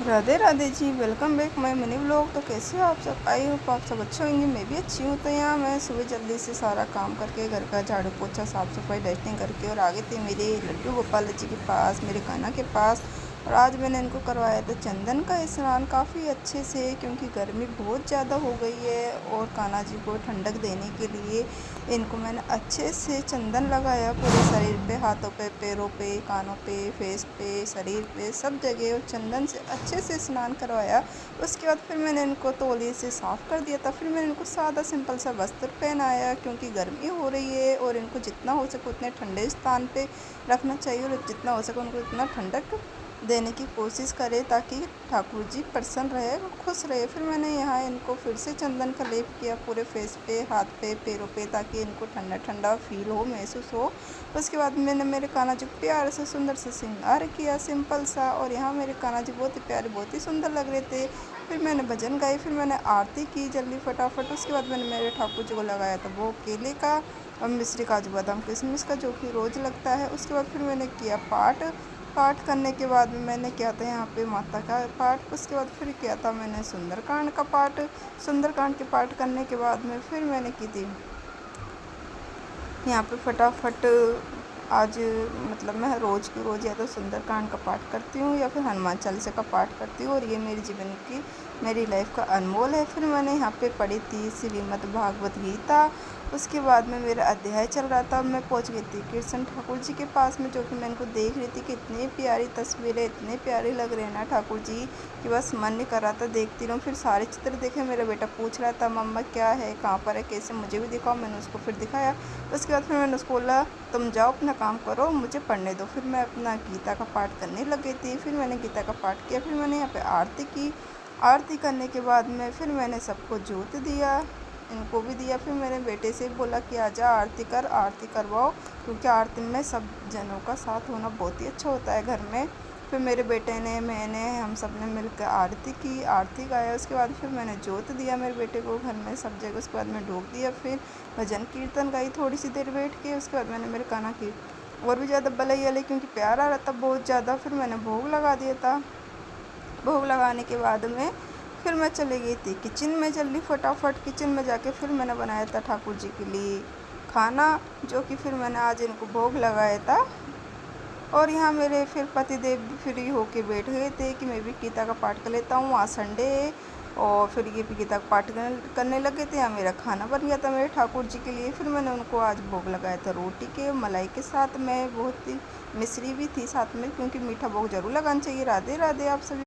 Radhe Radhe ji, welcome back my mini vlog. तो कैसे हो आप सब? आई होप आप सब अच्छे होंगे, मैं भी अच्छी हूँ। तो यहाँ मैं सुबह जल्दी से सारा काम करके घर का झाड़ू पोछा साफ़ सफाई डस्टिंग करके और आगे थे मेरे लड्डू गोपाल जी के पास, मेरे कान्हा के पास। और आज मैंने इनको करवाया था चंदन का स्नान काफ़ी अच्छे से, क्योंकि गर्मी बहुत ज़्यादा हो गई है। और कान्हा जी को ठंडक देने के लिए इनको मैंने अच्छे से चंदन लगाया पूरे शरीर पे, हाथों पे, पैरों पे, कानों पे, फेस पे, शरीर पे, सब जगह। और चंदन से अच्छे से स्नान करवाया। उसके बाद फिर मैंने इनको तौलिए से साफ़ कर दिया था। फिर मैंने इनको सादा सिंपल सा वस्त्र पहनाया, क्योंकि गर्मी हो रही है और इनको जितना हो सके उतने ठंडे स्थान पे रखना चाहिए और जितना हो सके उनको इतना ठंडक देने की कोशिश करें, ताकि ठाकुर जी प्रसन्न रहे और खुश रहे। फिर मैंने यहाँ इनको फिर से चंदन का लेप किया पूरे फेस पे, हाथ पे, पैरों पे, ताकि इनको ठंडा ठंडा फील हो, महसूस हो। उसके बाद मैंने मेरे कान्हा जी प्यार से सुंदर से श्रृंगार किया सिंपल सा। और यहाँ मेरे कान्हा जी बहुत ही प्यारे, बहुत ही सुंदर लग रहे थे। फिर मैंने भजन गाई, फिर मैंने आरती की जल्दी फटाफट। उसके बाद मैंने मेरे ठाकुर जी को लगाया था वो केले का और मिश्री, काजू बादाम किशमिश का, जो कि रोज़ लगता है। उसके बाद फिर मैंने किया पाठ। पाठ करने के बाद में मैंने किया था यहाँ पे माता का पाठ। उसके बाद फिर किया था मैंने सुंदरकांड का पाठ। सुंदरकांड के पाठ करने के बाद में फिर मैंने की थी यहाँ पे फटाफट। आज मतलब मैं रोज़ की रोज़ या तो सुंदरकांड का पाठ करती हूँ या फिर हनुमान चालीसा का पाठ करती हूँ, और ये मेरे जीवन की, मेरी लाइफ का अनमोल है। फिर मैंने यहाँ पे पढ़ी थी श्रीमद् भागवत गीता। उसके बाद में मेरा अध्याय चल रहा था, मैं पहुँच गई थी कृष्ण ठाकुर जी के पास में, जो कि मैं इनको देख रही थी कि इतनी प्यारी तस्वीरें, इतने प्यारे लग रहे हैं ना ठाकुर जी, कि बस मन नहीं कर रहा था देखती रहूँ। फिर सारे चित्र देखे, मेरा बेटा पूछ रहा था मम्मा क्या है, कहाँ पर है, कैसे, मुझे भी दिखाओ। मैंने उसको फिर दिखाया। उसके बाद फिर मैंने उसको बोला तुम जाओ अपना काम करो, मुझे पढ़ने दो। फिर मैं अपना गीता का पाठ करने लग गई थी। फिर मैंने गीता का पाठ किया, फिर मैंने यहाँ पे आरती की। आरती करने के बाद में फिर मैंने सबको जोत दिया, इनको भी दिया। फिर मेरे बेटे से बोला कि आजा आरती कर, आरती करवाओ, क्योंकि आरती में सब जनों का साथ होना बहुत ही अच्छा होता है घर में। फिर मेरे बेटे ने, मैंने, हम सब ने मिलकर आरती की, आरती गाया। उसके बाद फिर मैंने जोत दिया मेरे बेटे को घर में सब जगह। उसके बाद मैं ढोक दिया, फिर भजन कीर्तन गाई थोड़ी सी देर बैठ के। उसके बाद मैंने मेरे कान्हा की और भी ज़्यादा बलैया ली, क्योंकि प्यार आ रहा था बहुत ज़्यादा। फिर मैंने भोग लगा दिया था। भोग लगाने के बाद में फिर मैं चली गई थी किचन में जल्दी फटाफट। किचन में जाके फिर मैंने बनाया था ठाकुर जी के लिए खाना, जो कि फिर मैंने आज इनको भोग लगाया था। और यहाँ मेरे फिर पतिदेव भी फ्री होके बैठ गए थे कि मैं भी गीता का पाठ कर लेता हूँ, आज संडे है। और फिर ये भी गीता का पाठ करने लगे थे। यहाँ मेरा खाना बन गया था मेरे ठाकुर जी के लिए। फिर मैंने उनको आज भोग लगाया था रोटी के, मलाई के साथ में, बहुत ही मिश्री भी थी साथ में, क्योंकि मीठा भोग जरूर लगाना चाहिए। राधे राधे आप सभी।